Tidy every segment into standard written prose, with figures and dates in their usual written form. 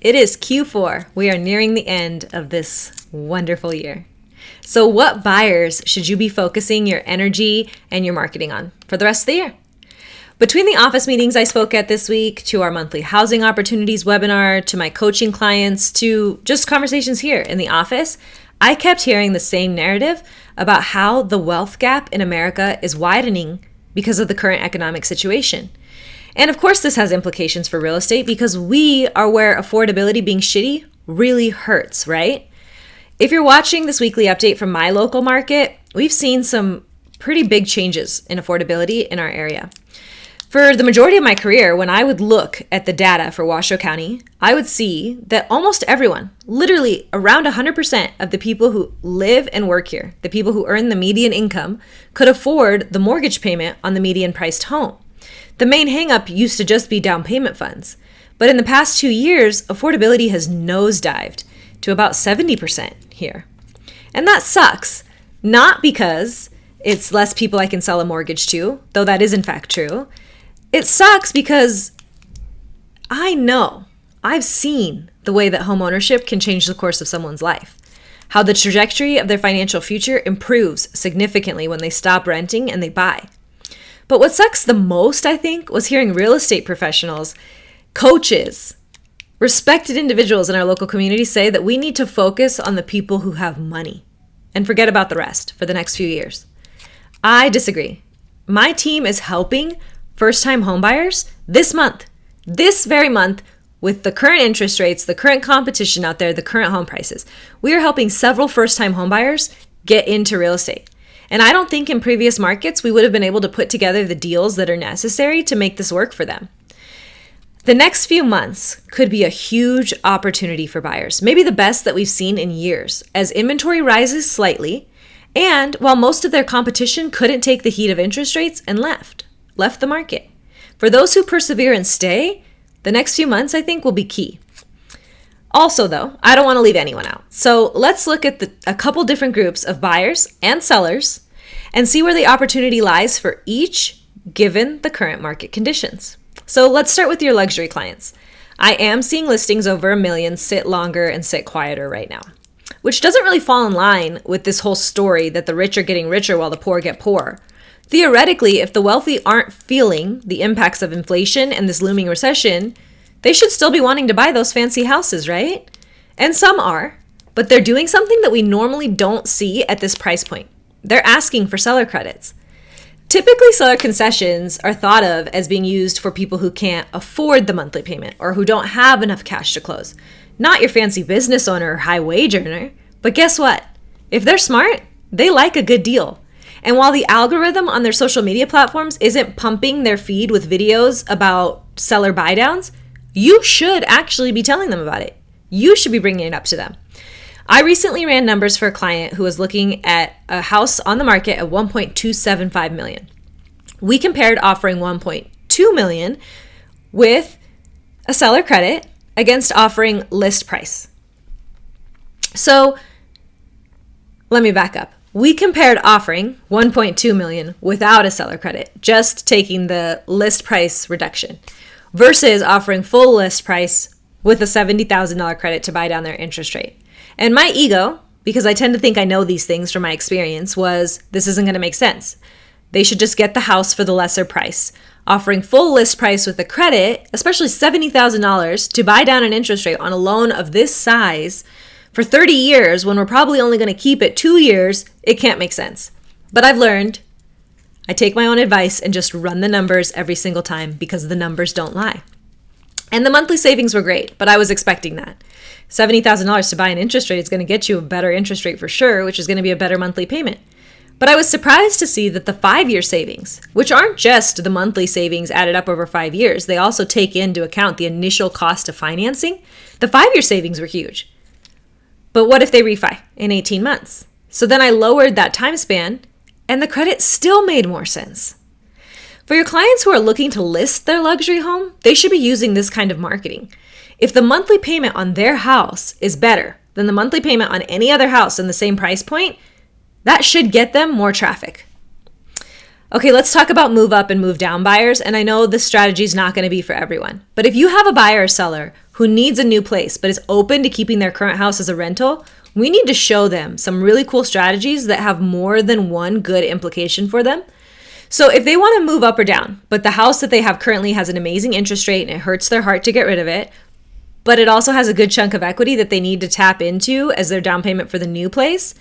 It is Q4. We are nearing the end of this wonderful year. So what buyers should you be focusing your energy and your marketing on for the rest of the year? Between the office meetings I spoke at this week, to our monthly housing opportunities webinar, to my coaching clients, to just conversations here in the office, I kept hearing the same narrative about how the wealth gap in America is widening because of the current economic situation. And of course, this has implications for real estate because we are where affordability being shitty really hurts, right? If you're watching this weekly update from my local market, we've seen some pretty big changes in affordability in our area. For the majority of my career, when I would look at the data for Washoe County, I would see that almost everyone, literally around 100% of the people who live and work here, the people who earn the median income, could afford the mortgage payment on the median priced home. The main hangup used to just be down payment funds. But in the past 2 years, affordability has nosedived to about 70% here. And that sucks, not because it's less people I can sell a mortgage to, though that is in fact true. It sucks because I've seen the way that home ownership can change the course of someone's life, how the trajectory of their financial future improves significantly when they stop renting and they buy. But what sucks the most, I think, was hearing real estate professionals, coaches, respected individuals in our local community say that we need to focus on the people who have money and forget about the rest for the next few years. I disagree. My team is helping first-time homebuyers this very month, with the current interest rates, the current competition out there, the current home prices. We are helping several first-time homebuyers get into real estate. And I don't think in previous markets we would have been able to put together the deals that are necessary to make this work for them. The next few months could be a huge opportunity for buyers, maybe the best that we've seen in years, as inventory rises slightly, and while most of their competition couldn't take the heat of interest rates and left the market. For those who persevere and stay, the next few months I think will be key. Also though, I don't want to leave anyone out. So let's look at a couple different groups of buyers and sellers and see where the opportunity lies for each given the current market conditions. So let's start with your luxury clients. I am seeing listings over $1 million sit longer and sit quieter right now, which doesn't really fall in line with this whole story that the rich are getting richer while the poor get poorer. Theoretically, if the wealthy aren't feeling the impacts of inflation and this looming recession, they should still be wanting to buy those fancy houses, right? And some are, but they're doing something that we normally don't see at this price point. They're asking for seller credits. Typically, seller concessions are thought of as being used for people who can't afford the monthly payment or who don't have enough cash to close. Not your fancy business owner or high wage earner. But guess what? If they're smart, they like a good deal. And while the algorithm on their social media platforms isn't pumping their feed with videos about seller buy downs, you should actually be telling them about it. You should be bringing it up to them. I recently ran numbers for a client who was looking at a house on the market at $1.275 million. We compared offering $1.2 million with a seller credit against offering list price. So let me back up. We compared offering $1.2 million without a seller credit, just taking the list price reduction, versus offering full list price with a $70,000 credit to buy down their interest rate. And my ego, because I tend to think I know these things from my experience, was this isn't going to make sense. They should just get the house for the lesser price. Offering full list price with a credit, especially $70,000 to buy down an interest rate on a loan of this size for 30 years when we're probably only going to keep it 2 years, it can't make sense. But I've learned I take my own advice and just run the numbers every single time because the numbers don't lie. And the monthly savings were great, but I was expecting that. $70,000 to buy an interest rate is going to get you a better interest rate for sure, which is going to be a better monthly payment. But I was surprised to see that the 5-year savings, which aren't just the monthly savings added up over 5 years, they also take into account the initial cost of financing. The 5-year savings were huge. But what if they refi in 18 months? So then I lowered that time span and the credit still made more sense. For your clients who are looking to list their luxury home, they should be using this kind of marketing. If the monthly payment on their house is better than the monthly payment on any other house in the same price point, that should get them more traffic. Okay, let's talk about move up and move down buyers. And I know this strategy is not going to be for everyone, but if you have a buyer or seller who needs a new place but is open to keeping their current house as a rental, we need to show them some really cool strategies that have more than one good implication for them. So if they want to move up or down, but the house that they have currently has an amazing interest rate and it hurts their heart to get rid of it, but it also has a good chunk of equity that they need to tap into as their down payment for the new place,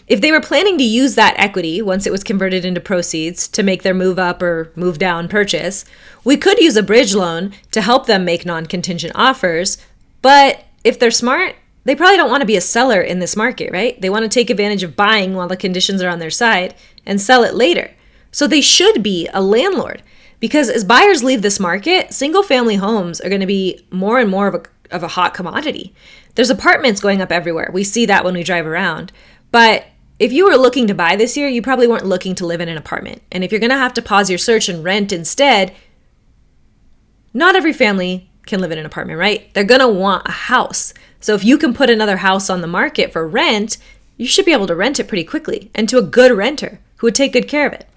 if they were planning to use that equity once it was converted into proceeds to make their move up or move down purchase, we could use a bridge loan to help them make non-contingent offers. But if they're smart, they probably don't want to be a seller in this market, right? They want to take advantage of buying while the conditions are on their side and sell it later. So they should be a landlord, because as buyers leave this market, single-family homes are going to be more and more of a hot commodity. There's apartments going up everywhere. We see that when we drive around. But if you were looking to buy this year, you probably weren't looking to live in an apartment. And if you're going to have to pause your search and rent instead, not every family can live in an apartment, right? They're going to want a house. So if you can put another house on the market for rent, you should be able to rent it pretty quickly and to a good renter who would take good care of it.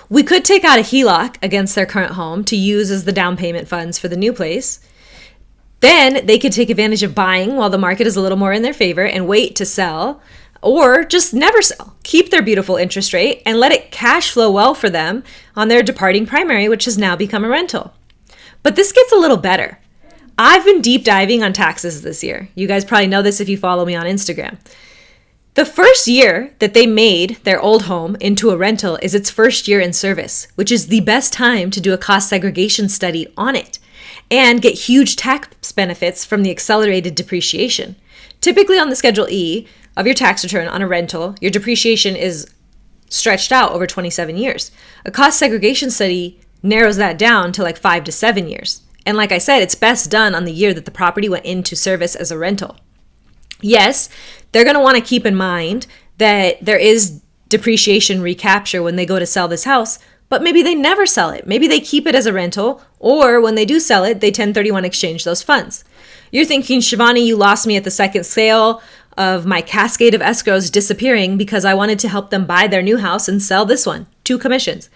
We could take out a HELOC against their current home to use as the down payment funds for the new place. Then they could take advantage of buying while the market is a little more in their favor and wait to sell, or just never sell. Keep their beautiful interest rate and let it cash flow well for them on their departing primary, which has now become a rental. But this gets a little better. I've been deep diving on taxes this year. You guys probably know this if you follow me on Instagram. The first year that they made their old home into a rental is its first year in service, which is the best time to do a cost segregation study on it and get huge tax benefits from the accelerated depreciation. Typically on the Schedule E of your tax return on a rental, your depreciation is stretched out over 27 years. A cost segregation study narrows that down to like 5 to 7 years. And like I said, it's best done on the year that the property went into service as a rental. Yes, they're going to want to keep in mind that there is depreciation recapture when they go to sell this house, but maybe they never sell it. Maybe they keep it as a rental, or when they do sell it, they 1031 exchange those funds. You're thinking, Shivani, you lost me at the second sale of my cascade of escrows disappearing because I wanted to help them buy their new house and sell this one. 2 commissions.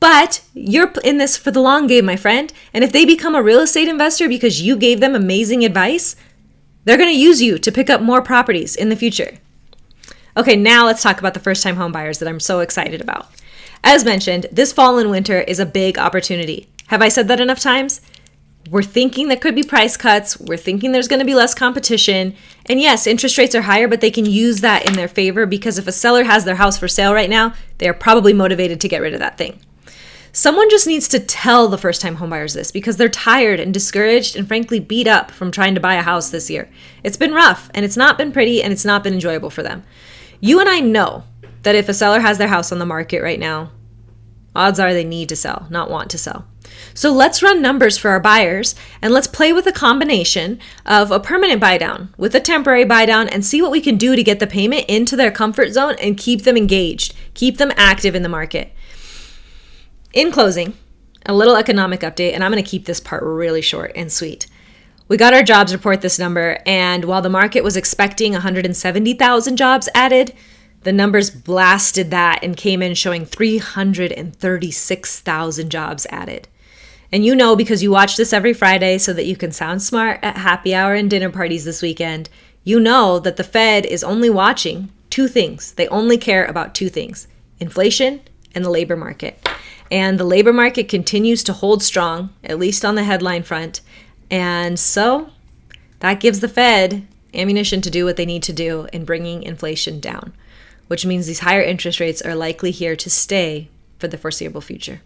But you're in this for the long game, my friend. And if they become a real estate investor because you gave them amazing advice, they're going to use you to pick up more properties in the future. Okay, now let's talk about the first-time home buyers that I'm so excited about. As mentioned, this fall and winter is a big opportunity. Have I said that enough times? We're thinking there could be price cuts. We're thinking there's going to be less competition. And yes, interest rates are higher, but they can use that in their favor because if a seller has their house for sale right now, they are probably motivated to get rid of that thing. Someone just needs to tell the first-time homebuyers this because they're tired and discouraged and frankly beat up from trying to buy a house this year. It's been rough and it's not been pretty and it's not been enjoyable for them. You and I know that if a seller has their house on the market right now, odds are they need to sell, not want to sell. So let's run numbers for our buyers and let's play with a combination of a permanent buy down with a temporary buy down and see what we can do to get the payment into their comfort zone and keep them engaged, keep them active in the market. In closing, a little economic update, and I'm going to keep this part really short and sweet. We got our jobs report this number, and while the market was expecting 170,000 jobs added, the numbers blasted that and came in showing 336,000 jobs added. And you know, because you watch this every Friday so that you can sound smart at happy hour and dinner parties this weekend, you know that the Fed is only watching 2 things. They only care about 2 things: inflation and the labor market. And the labor market continues to hold strong, at least on the headline front. And so that gives the Fed ammunition to do what they need to do in bringing inflation down, which means these higher interest rates are likely here to stay for the foreseeable future.